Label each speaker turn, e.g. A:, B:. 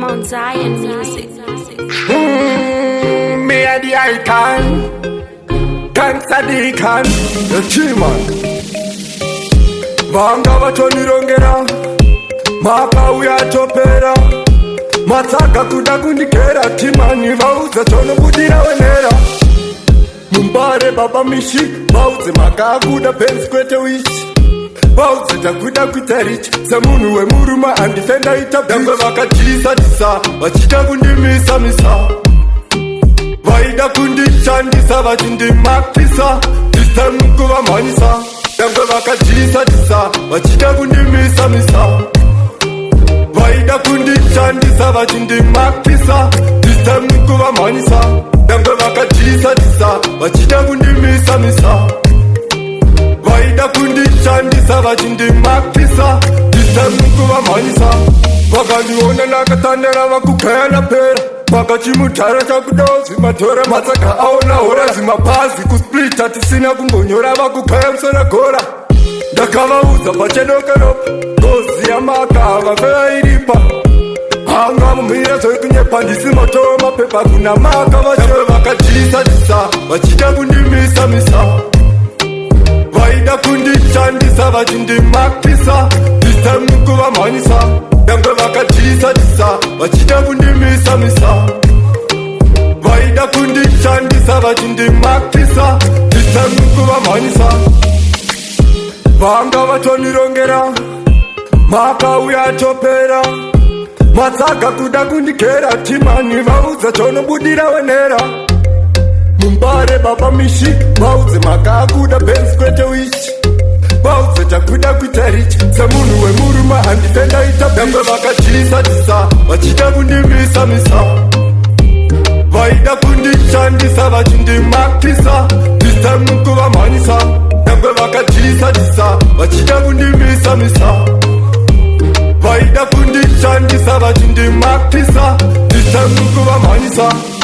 A: Mount Zion music.
B: Me and the icon, Gangsta Deacon, the G-Man. Vanga vatonirongera, maka uyatopera, matsaka kuda kundikera, timani vauza tonobudira wenera. Mumbare baba mishi, vauze maka akuda pensi kwete wishi. Vauze takuda kuita rich, semunhu wemuruma andifenda ita dambe vakadhisa, vachida kundimisa. Vaida kundishandisa vachindimakisa, this time kuvamhanyisa dambe vakadhisa, vachida kundimisa. Vaida kundishandisa vachindimakisa, this time kuvamhanyisa dambe vakadhisa, vachida kundimisa. Vaida kundishandisa vachindimakisa, this time kuvamhanyisa. Vakandiona nakatandera vakukaya napera, vakachimutara chakudozi matora matsaka aona hora zimapazi kusplita tisina kumbonyora vakukaya musana gora. Ndakavaudza pachedokeropa ngozi yamaka havafeairipa hanga mumhira zvekunyepa ndisi motowo mapepa kuna maka vacheve vakadhisa vachida kundimisa. Vaida kundishandisa vachindimakisa, this time kuvamhanyisa dambe vakadhisa vachida kundimisa. Vaida kundishandisa vachindimakisa, this time kuvamhanyisa. Vanga vatonirongera, maka uyatopera, matsaga kuda kundikera, timani vauza tonobudira wenera. Mumbare baba mishi, vauze maka akuda pensi kwete wishi. Vauze takuda kuita rich, semunhu wemuruma handifenda ita dambe vakadhisa, vachida kundimisa. Vaida kundishandisa vachindimakisa, this time kuvamhanyisa dambe vakadhisa, vachida kundimisa. Vaida kundishandisa vachindimakisa, this time kuvamhanyisa.